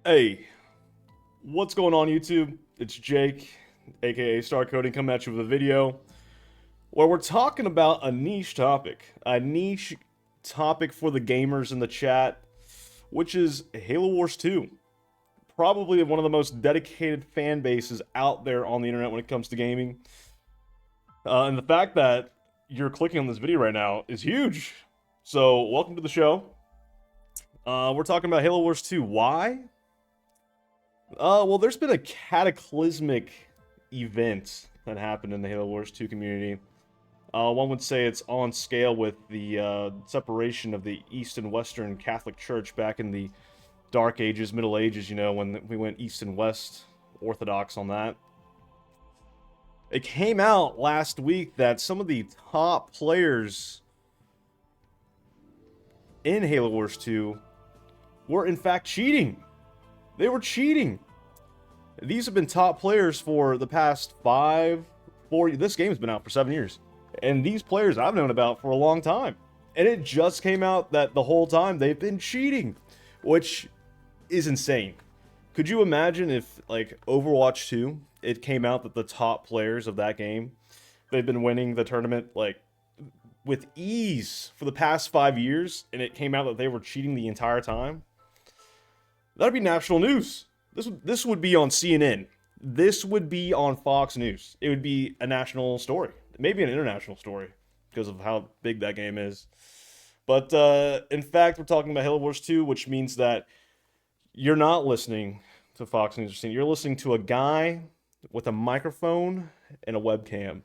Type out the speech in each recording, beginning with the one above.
Hey, what's going on YouTube? It's Jake, aka StarCoding, coming at you with a video where we're talking about a niche topic for the gamers in the chat, which is Halo Wars 2. Probably one of the most dedicated fan bases out there on the internet when it comes to gaming. And the fact that you're clicking on this video right now is huge. So, welcome to the show. We're talking about Halo Wars 2. Why? Well, there's been a cataclysmic event that happened in the Halo Wars 2 community. One would say it's on scale with the separation of the East and Western Catholic Church back in the Dark Ages, Middle Ages, you know, when we went East and West Orthodox on that. It came out last week that some of the top players in Halo Wars 2 were in fact cheating. They were cheating. These have been top players for the past 4 years. This game's been out for 7 years. And these players I've known about for a long time. And it just came out that the whole time they've been cheating, which is insane. Could you imagine if, like, Overwatch 2, it came out that the top players of that game, they've been winning the tournament, like, with ease for the past 5 years, and it came out that they were cheating the entire time? That'd be national news. This would be on CNN. This would be on Fox News. It would be a national story. Maybe an international story because of how big that game is. But in fact, we're talking about Halo Wars 2, which means that you're not listening to Fox News or CNN. You're listening to a guy with a microphone and a webcam.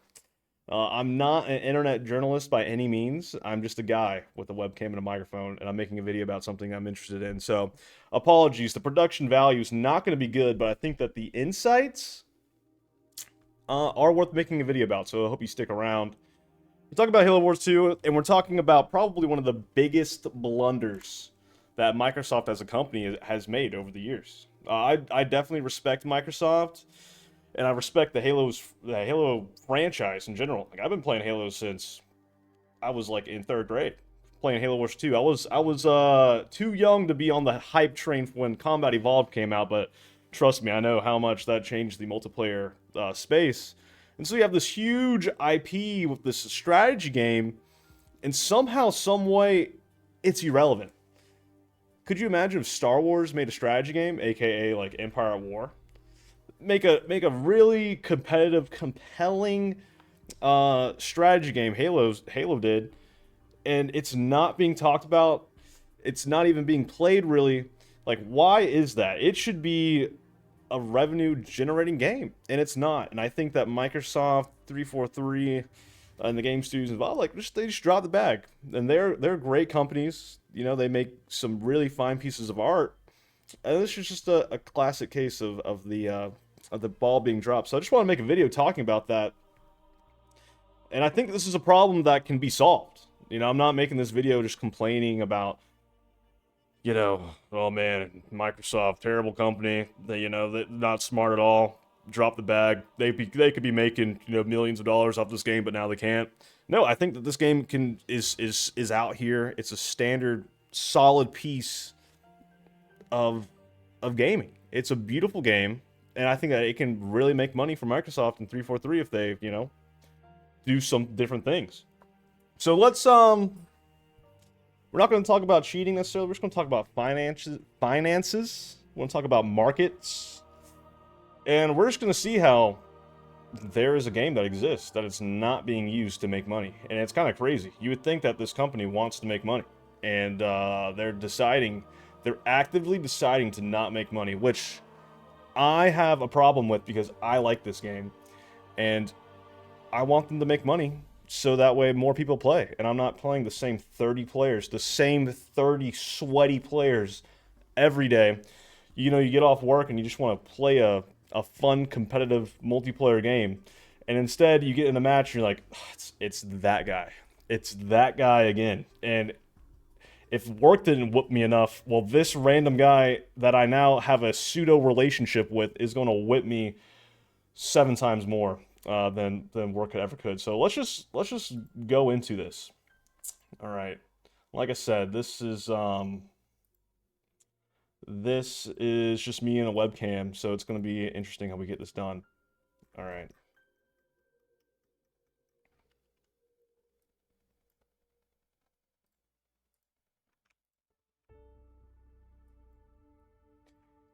I'm not an internet journalist by any means. I'm just a guy with a webcam and a microphone, and I'm making a video about something I'm interested in. So, apologies. The production value is not going to be good, but I think that the insights are worth making a video about, so I hope you stick around. We're talking about Halo Wars 2, and we're talking about probably one of the biggest blunders that Microsoft as a company has made over the years. I definitely respect Microsoft. And I respect the Halo franchise in general. Like, I've been playing Halo since I was like in 3rd grade, playing Halo Wars 2. I was too young to be on the hype train when Combat Evolved came out, but trust me, I know how much that changed the multiplayer space. And so you have this huge IP with this strategy game, and somehow, some way, it's irrelevant. Could you imagine if Star Wars made a strategy game, aka like Empire at War? Make a really competitive, compelling strategy game. Halo did, and it's not being talked about. It's not even being played really. Like, why is that? It should be a revenue generating game, and it's not. And I think that Microsoft 343 and the game studios involved, like, they just dropped the bag. And they're great companies. You know, they make some really fine pieces of art. And this is just a classic case of the ball being dropped. So I just want to make a video talking about that. And I think this is a problem that can be solved. You know, I'm not making this video just complaining about, you know, oh man, Microsoft, terrible company. They're not smart at all. Drop the bag. They could be making, you know, millions of dollars off this game, but now they can't. No, I think that this game is out here. It's a standard, solid piece of gaming. It's a beautiful game. And I think that it can really make money for Microsoft in 343 if they, you know, do some different things. So let's, we're not going to talk about cheating necessarily. We're just going to talk about finances. We're going to talk about markets. And we're just going to see how there is a game that exists that it's not being used to make money. And it's kind of crazy. You would think that this company wants to make money. And they're actively deciding to not make money, which I have a problem with because I like this game and I want them to make money so that way more people play. And I'm not playing the same 30 players, the same 30 sweaty players every day. You know, you get off work and you just want to play a fun, competitive multiplayer game. And instead you get in a match and you're like, oh, it's that guy. It's that guy again. And if work didn't whoop me enough, well, this random guy that I now have a pseudo relationship with is going to whip me 7 times more than work ever could. So let's just go into this. All right, like I said, this is This is just me and a webcam, so it's going to be interesting how we get this done. All right.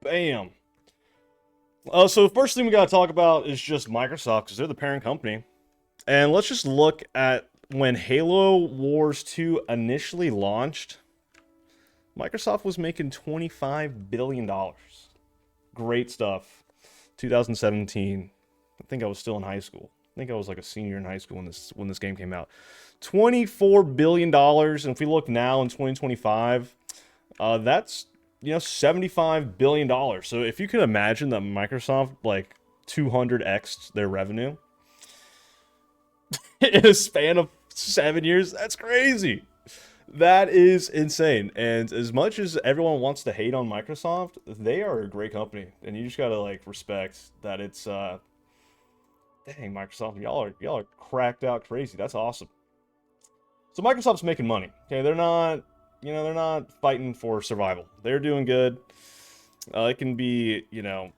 Bam. So the first thing we got to talk about is just Microsoft, because they're the parent company. And let's just look at when Halo Wars 2 initially launched. Microsoft was making $25 billion. Great stuff. 2017. I think I was still in high school. I think I was like a senior in high school when this game came out. $24 billion. And if we look now in 2025, that's, you know, $75 billion. So if you can imagine that Microsoft, like, 200x their revenue in a span of 7 years, that's crazy. That is insane. And as much as everyone wants to hate on Microsoft, they are a great company. And you just gotta, like, respect that it's, dang, Microsoft, y'all are cracked out crazy. That's awesome. So Microsoft's making money. Okay, they're not, you know, they're not fighting for survival. They're doing good. It can be, you know,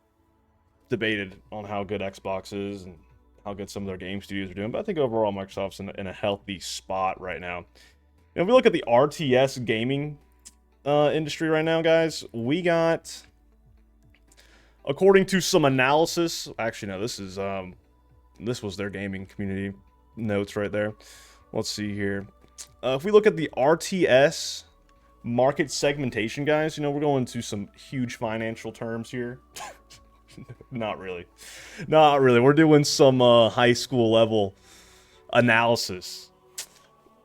debated on how good Xbox is and how good some of their game studios are doing. But I think overall Microsoft's in a healthy spot right now. If we look at the RTS gaming industry right now, guys, we got, according to some analysis, actually no, this was their gaming community notes right there. Let's see here. If we look at the RTS Market Segmentation, guys, you know, we're going to some huge financial terms here. Not really. Not really. We're doing some high school level analysis.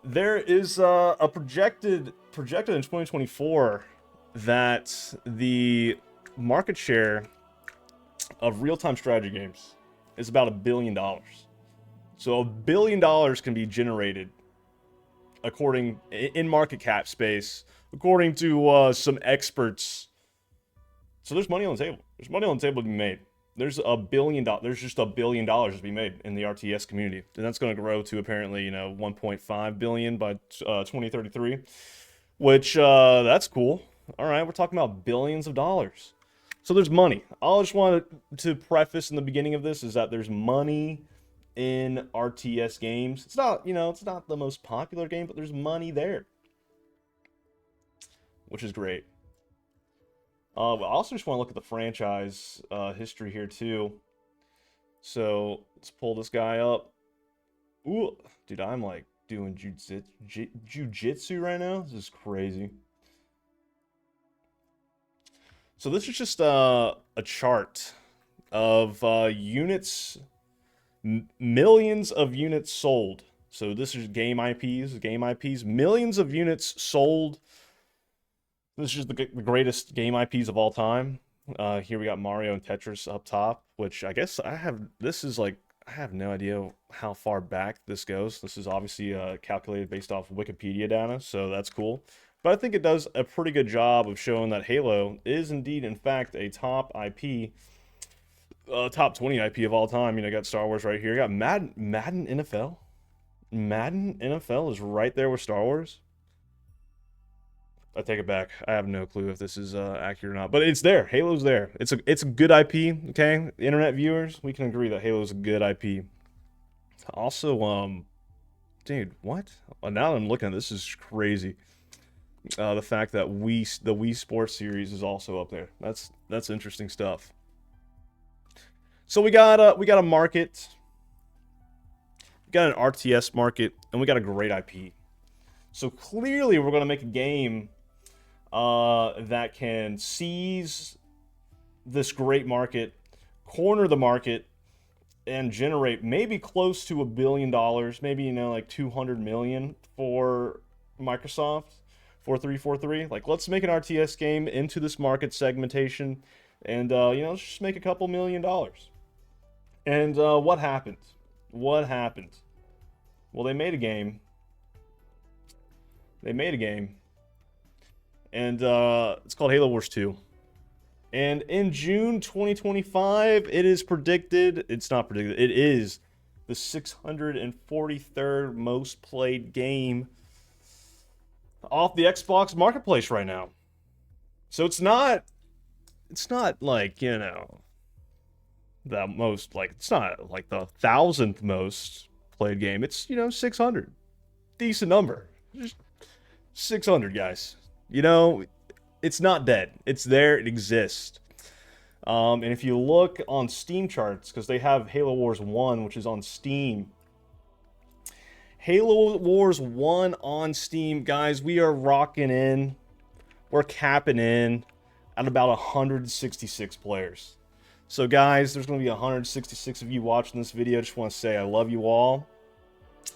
There is a projected in 2024 that the market share of real-time strategy games is about $1 billion. So $1 billion can be generated according in market cap space, according to some experts. So there's money on the table. There's money on the table to be made. There's $1 billion. There's just $1 billion to be made in the RTS community, and that's going to grow to apparently, you know, 1.5 billion by 2033, which that's cool. All right, we're talking about billions of dollars. So there's money. I just wanted to preface in the beginning of this is that there's money in RTS games. It's not, you know, it's not the most popular game, but there's money there, which is great. I also just want to look at the franchise history here too. So let's pull this guy up. Ooh, dude, I'm like doing jujitsu right now. This is crazy. So this is just a chart of units, millions of units sold. So this is game IPs, millions of units sold. This is the greatest game IPs of all time. Here we got Mario and Tetris up top, which I guess I have no idea how far back this goes. This is obviously calculated based off Wikipedia data, so that's cool. But I think it does a pretty good job of showing that Halo is indeed, in fact, a top IP, top 20 IP of all time. You know, got Star Wars right here. You got Madden NFL. Madden NFL is right there with Star Wars. I take it back. I have no clue if this is accurate or not, but it's there. Halo's there. It's a good IP. Okay, internet viewers, we can agree that Halo's a good IP. Also, dude, what? Now that I'm looking at this, is crazy. The fact that the Wii Sports series is also up there. That's interesting stuff. So we got a market. We got an RTS market, and we got a great IP. So clearly, we're gonna make a game that can seize this great market, corner the market, and generate maybe close to $1 billion, maybe, you know, like 200 million for Microsoft. 4343. Like, let's make an RTS game into this market segmentation, and you know, let's just make a couple $1 million. And what happened? What happened? Well, they made a game. And it's called Halo Wars 2. And in June 2025, it is predicted, it's not predicted, it is the 643rd most played game off the Xbox marketplace right now. So it's not it's not like, you know, the most, like, it's not like the 1,000th most played game. It's, you know, 600. Decent number. Just 600, guys. You know, it's not dead. It's there. It exists. And if you look on Steam charts, because they have Halo Wars 1, which is on Steam. Halo Wars 1 on Steam, guys, we are rocking in. We're capping in at about 166 players. So, guys, there's going to be 166 of you watching this video. I just want to say I love you all.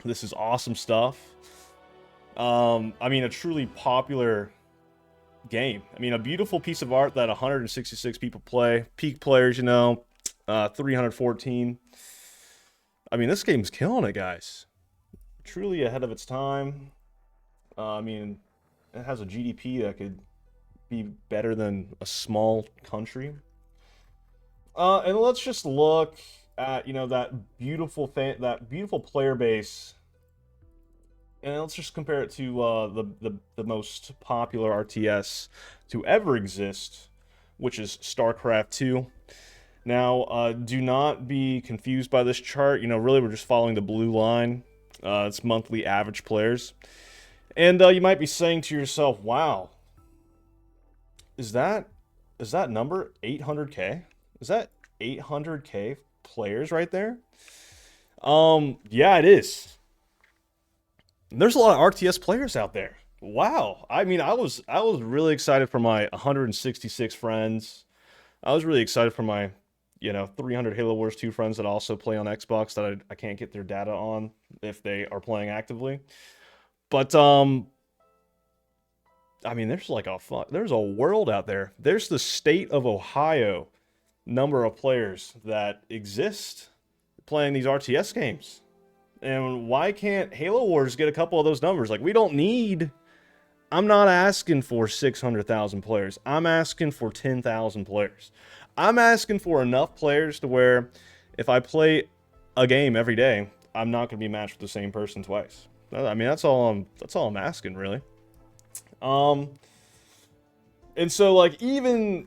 This is awesome stuff. I mean, a truly popular game. I mean, a beautiful piece of art that 166 people play. Peak players, you know, 314. I mean, this game's killing it, guys. Truly ahead of its time. I mean, it has a GDP that could be better than a small country. And let's just look at, you know, that beautiful player base, and let's just compare it to the most popular RTS to ever exist, which is StarCraft 2. Now, do not be confused by this chart. You know, really, we're just following the blue line. It's monthly average players, and you might be saying to yourself, "Wow, is that number 800K? Is that 800K players right there?" Yeah, it is. There's a lot of RTS players out there. Wow. I mean, I was really excited for my 166 friends. I was really excited for my, you know, 300 Halo Wars 2 friends that also play on Xbox that I can't get their data on if they are playing actively. But I mean, there's like there's a world out there. There's the state of Ohio number of players that exist playing these RTS games. And why can't Halo Wars get a couple of those numbers? Like, we don't need... I'm not asking for 600,000 players. I'm asking for 10,000 players. I'm asking for enough players to where if I play a game every day, I'm not going to be matched with the same person twice. I mean, that's all I'm asking, really. And so, like, even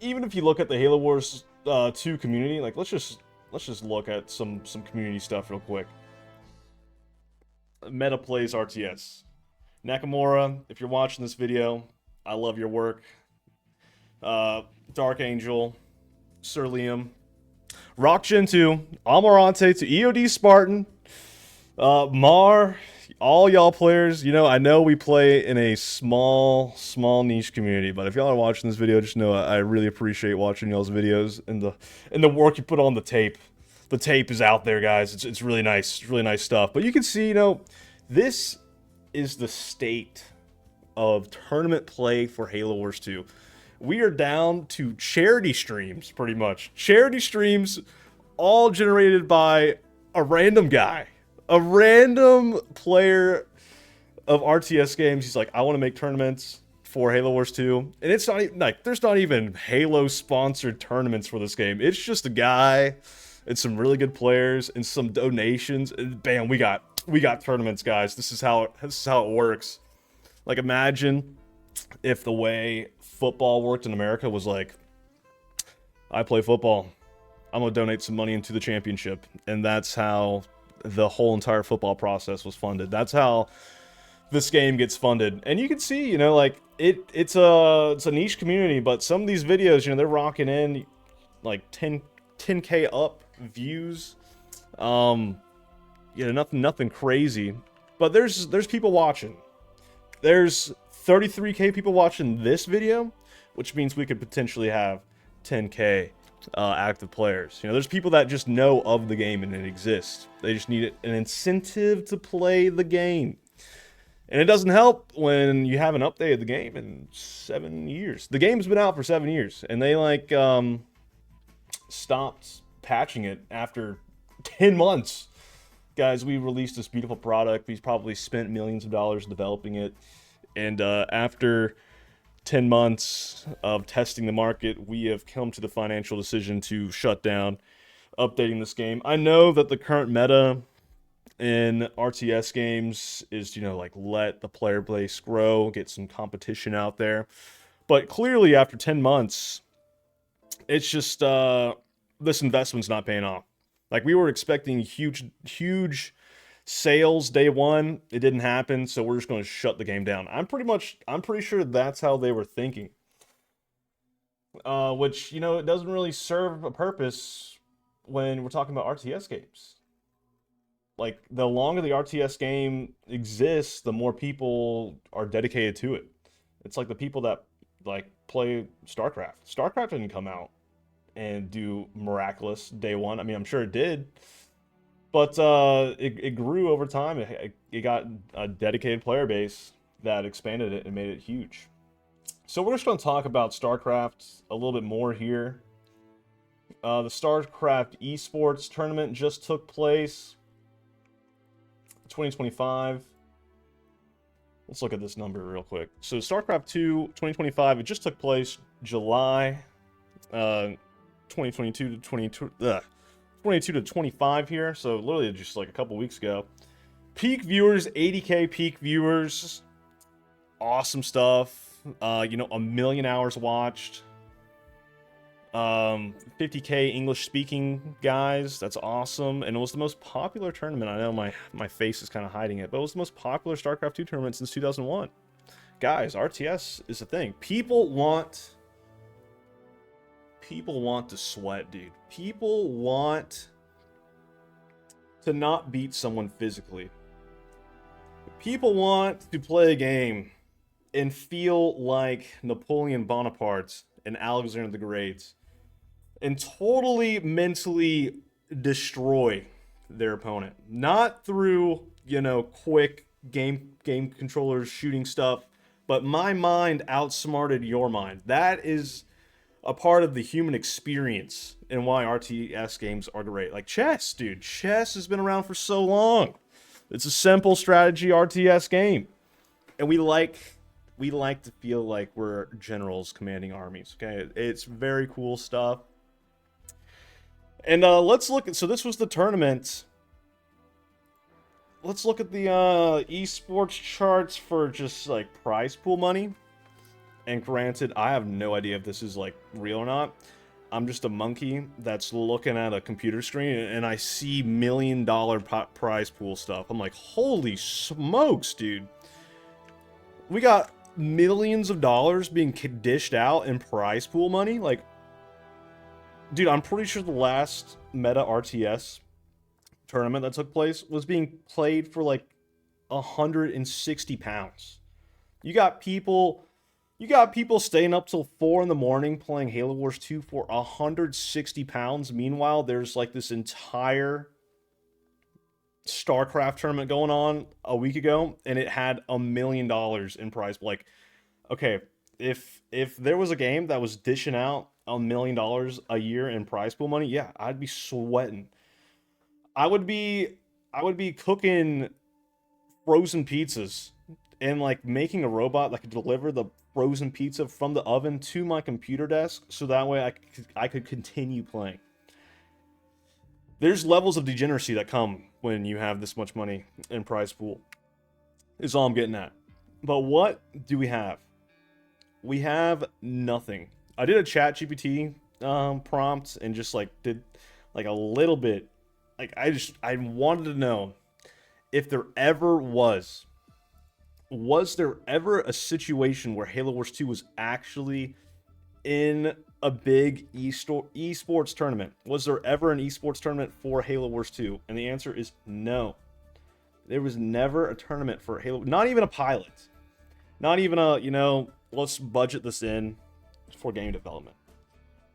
if you look at the Halo Wars 2 community, like, let's just look at some community stuff real quick. Meta plays RTS. Nakamura, if you're watching this video, I love your work. Dark Angel, Sir Liam, Rock Gen 2, Amarante to EOD Spartan, Mar, all y'all players. You know, I know we play in a small niche community, but if y'all are watching this video, just know I really appreciate watching y'all's videos and the work you put on the tape. The tape is out there, guys. It's really nice. It's really nice stuff. But you can see, you know, this is the state of tournament play for Halo Wars 2. We are down to charity streams, pretty much. Charity streams, all generated by a random guy. A random player of RTS games. He's like, I want to make tournaments for Halo Wars 2. And it's not even, like, there's not even Halo-sponsored tournaments for this game. It's just a guy and some really good players and some donations, and bam, we got tournaments, guys. This is how it works. Like, imagine if the way football worked in America was like, I play football, I'm gonna donate some money into the championship, and that's how the whole entire football process was funded. That's how this game gets funded. And you can see, you know, like, it's a niche community, but some of these videos, you know, they're rocking in like 10K up views. You know, nothing crazy, but there's people watching. There's 33K people watching this video, which means we could potentially have 10K active players. You know, there's people that just know of the game and it exists. They just need an incentive to play the game. And it doesn't help when you haven't updated the game in 7 years. The game's been out for 7 years, and they like stopped patching it after 10 months. Guys, we released this beautiful product. We've probably spent millions of dollars developing it. And after 10 months of testing the market, we have come to the financial decision to shut down updating this game. I know that the current meta in RTS games is, you know, like, let the player base grow, get some competition out there. But clearly, after 10 months, It's just this investment's not paying off. Like we were expecting huge sales day one. It didn't happen, so we're just going to shut the game down. I'm pretty sure that's how they were thinking. Which, you know, it doesn't really serve a purpose when we're talking about RTS games. Like, the longer the RTS game exists, the more people are dedicated to it. It's like the people that, like, play StarCraft. StarCraft didn't come out and do miraculous day one. I mean, I'm sure it did. But it grew over time. It got a dedicated player base that expanded it and made it huge. So we're just going to talk about StarCraft a little bit more here. The StarCraft ESports Tournament just took place. 2025. Let's look at this number real quick. So StarCraft 2 2025, it just took place July 2022 to 22 to 25 here. So literally just like a couple weeks ago. Peak viewers, 80K peak viewers. Awesome stuff. You know, 1 million hours watched. 50K English speaking guys. That's awesome. And it was the most popular tournament. I know my face is kind of hiding it, but it was the most popular StarCraft 2 tournament since 2001. Guys, RTS is a thing. People want to sweat, dude. People want to not beat someone physically. People want to play a game and feel like Napoleon Bonaparte and Alexander the Great and totally mentally destroy their opponent. Not through, you know, quick game controllers shooting stuff, but my mind outsmarted your mind. That is a part of the human experience and why RTS games are great. Like chess, dude. Chess has been around for so long. It's a simple strategy RTS game. And we like to feel like we're generals commanding armies, okay? It's very cool stuff. And let's look at, so this was the tournament. Let's look at the esports charts for just like prize pool money. And granted, I have no idea if this is like real or not. I'm just a monkey that's looking at a computer screen and I see $1 million prize pool stuff. I'm like, holy smokes, dude. We got millions of dollars being dished out in prize pool money. Like, dude, I'm pretty sure the last meta RTS tournament that took place was being played for like 160 pounds. You got people staying up till 4 in the morning playing Halo Wars 2 for 160 pounds. Meanwhile, there's like this entire StarCraft tournament going on a week ago, and it had $1 million in prize. Like, okay, if there was a game that was dishing out $1 million a year in prize pool money, yeah, I'd be sweating. I would be cooking frozen pizzas and like making a robot that could deliver the frozen pizza from the oven to my computer desk, so that way I could continue playing. There's levels of degeneracy that come when you have this much money in prize pool, is all I'm getting at. But what do we have? We have nothing. I did a chat GPT prompt and just like did like a little bit. Like I wanted to know if there ever was there ever a situation where Halo Wars 2 was actually in a big esports tournament? Was there ever an esports tournament for Halo Wars 2? And the answer is no. There was never a tournament for Halo, not even a pilot. Not even a, you know, let's budget this in for game development.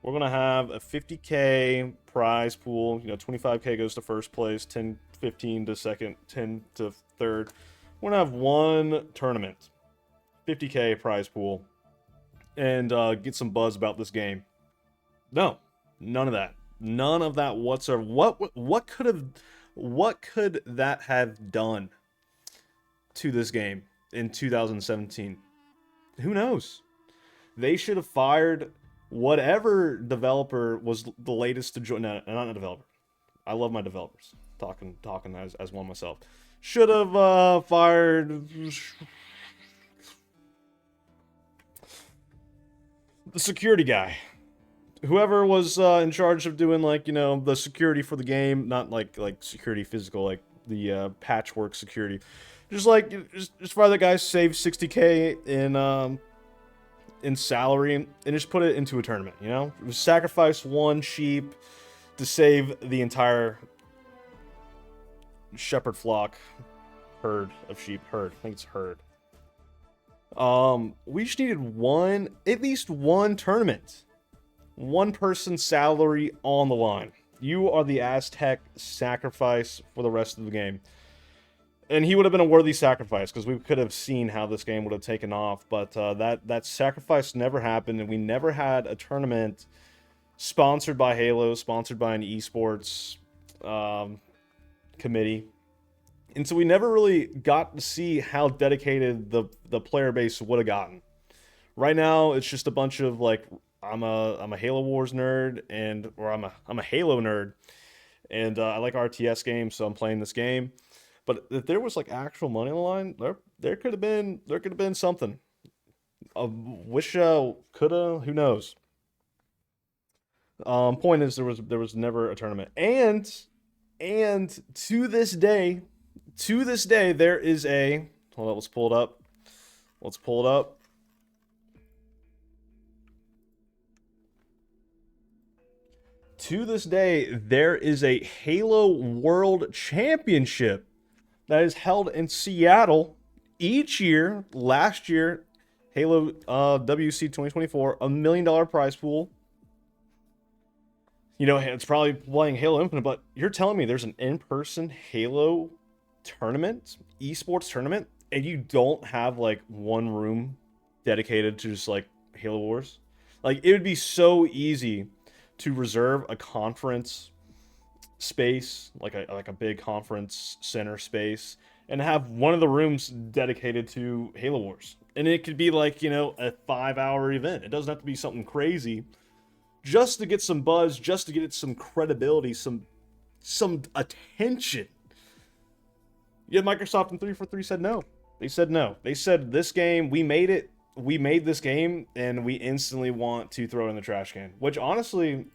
We're going to have a 50K prize pool. You know, 25K goes to first place, 10, 15 to second, 10 to third. We're going to have one tournament, 50K prize pool, and get some buzz about this game. No, none of that. None of that whatsoever. What could that have done to this game in 2017? Who knows? They should have fired whatever developer was the latest to join. No, not a developer. I love my developers. Talking as one myself. Should have fired the security guy whoever was in charge of doing, like, you know, the security for the game, not like security physical, like the patchwork security, just fire the guy, save 60K in salary, and just put it into a tournament. You know, sacrifice one sheep to save the entire shepherd flock, herd of sheep, herd. I think it's herd. We just needed at least one tournament. One person's salary on the line. You are the Aztec sacrifice for the rest of the game. And he would have been a worthy sacrifice, because we could have seen how this game would have taken off. But that sacrifice never happened, and we never had a tournament sponsored by Halo, sponsored by an esports committee. And so we never really got to see how dedicated the player base would have gotten. Right now, it's just a bunch of, like, I'm a Halo Wars nerd, or I'm a Halo nerd, and I like RTS games, so I'm playing this game. But if there was, like, actual money on the line, there could have been something. Coulda, who knows? Point is, there was never a tournament, and to this day, there is a, hold on, let's pull it up. To this day, there is a Halo World Championship that is held in Seattle each year. Last year, Halo WC 2024, $1 million prize pool. You know, it's probably playing Halo Infinite, but you're telling me there's an in-person Halo tournament, esports tournament, and you don't have, like, one room dedicated to just, like, Halo Wars? Like, it would be so easy to reserve a conference space, like a big conference center space, and have one of the rooms dedicated to Halo Wars. And it could be, like, you know, a 5-hour event. It doesn't have to be something crazy. Just to get some buzz, just to get it some credibility, some attention. Yet Microsoft and 343 said no. They said no. They said, this game, we made it. We made this game, and we instantly want to throw it in the trash can. Which, honestly,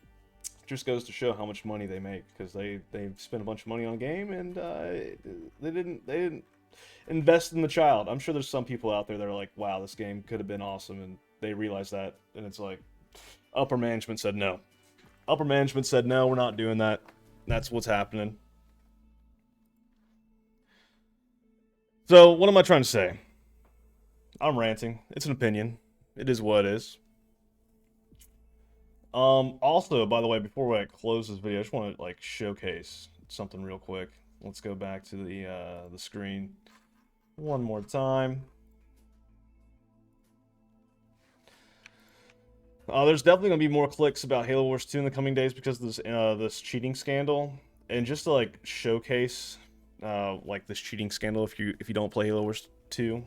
just goes to show how much money they make, because they spent a bunch of money on a game, and they didn't invest in the child. I'm sure there's some people out there that are like, wow, this game could have been awesome, and they realize that, and it's like, upper management said no. Upper management said no, we're not doing that. That's what's happening. So, what am I trying to say? I'm ranting. It's an opinion. It is what it is. Also, by the way, before we close this video, I just want to, like, showcase something real quick. Let's go back to the screen one more time. There's definitely gonna be more clicks about Halo Wars 2 in the coming days because of this cheating scandal, and just to, like, showcase like, this cheating scandal if you don't play Halo Wars 2.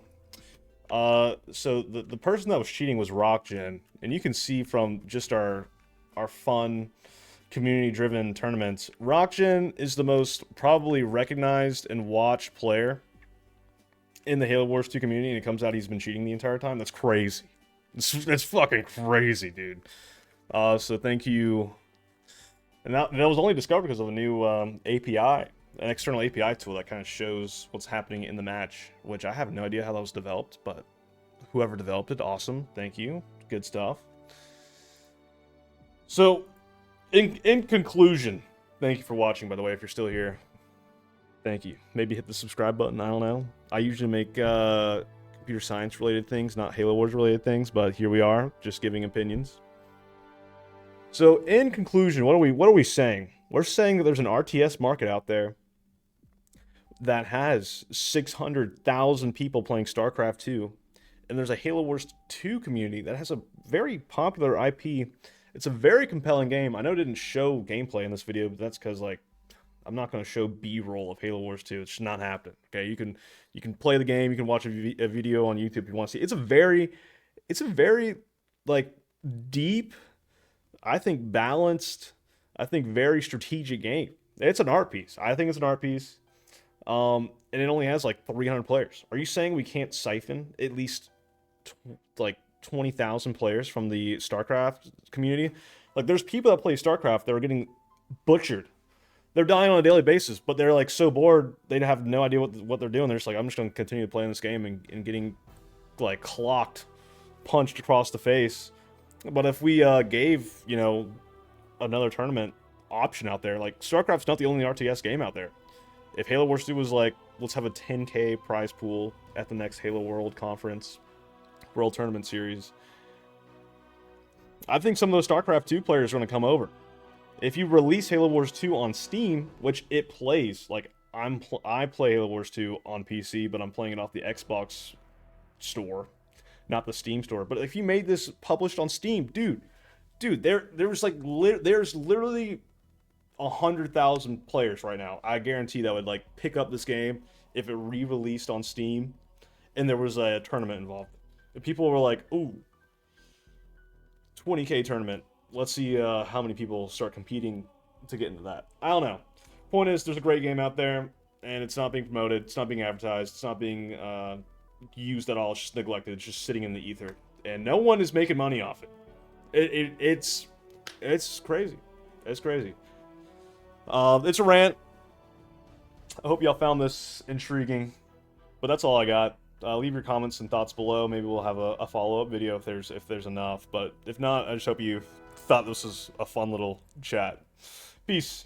So the person that was cheating was Rockgen, and you can see from just our fun community-driven tournaments, Rockgen is the most probably recognized and watched player in the Halo Wars 2 community, and it comes out he's been cheating the entire time. That's crazy. That's fucking crazy, dude. So thank you. And that was only discovered because of a new API, an external API tool that kind of shows what's happening in the match, which I have no idea how that was developed, but whoever developed it, awesome. Thank you. Good stuff. So, in conclusion, thank you for watching, by the way, if you're still here. Thank you. Maybe hit the subscribe button, I don't know. I usually make computer science related things, not Halo Wars related things, but here we are, just giving opinions. So, in conclusion, what are we saying? We're saying that there's an RTS market out there that has 600,000 people playing StarCraft 2, and there's a Halo Wars 2 community that has a very popular IP. It's a very compelling game. I know it didn't show gameplay in this video, but that's because, like, I'm not going to show B-roll of Halo Wars 2. It's just not happening. Okay, you can play the game. You can watch a video on YouTube if you want to see. It's a very like deep, I think balanced, I think very strategic game. It's an art piece. I think it's an art piece. And it only has like 300 players. Are you saying we can't siphon at least like 20,000 players from the StarCraft community. Like, there's people that play StarCraft that are getting butchered. They're dying on a daily basis, but they're like so bored they have no idea what they're doing. They're just like, I'm just going to continue playing this game and getting like clocked, punched across the face. But if we gave, you know, another tournament option out there, like StarCraft's not the only RTS game out there. If Halo Wars 2 was like, let's have a 10K prize pool at the next Halo World Conference World Tournament Series, I think some of those StarCraft 2 players are going to come over. If you release Halo Wars 2 on Steam, which it plays, like I play Halo Wars 2 on PC, but I'm playing it off the Xbox store, not the Steam store. But if you made this published on Steam, dude, there's literally 100,000 players right now. I guarantee that would like pick up this game if it re-released on Steam, and there was a tournament involved. And people were like, "Ooh, 20K tournament. Let's see how many people start competing to get into that." I don't know. Point is, there's a great game out there, and it's not being promoted. It's not being advertised. It's not being used at all. It's just neglected. It's just sitting in the ether, and no one is making money off it. It's crazy. It's crazy. It's a rant. I hope y'all found this intriguing, but that's all I got. Leave your comments and thoughts below. Maybe we'll have a follow-up video if there's enough. But if not, I just hope you thought this was a fun little chat. Peace.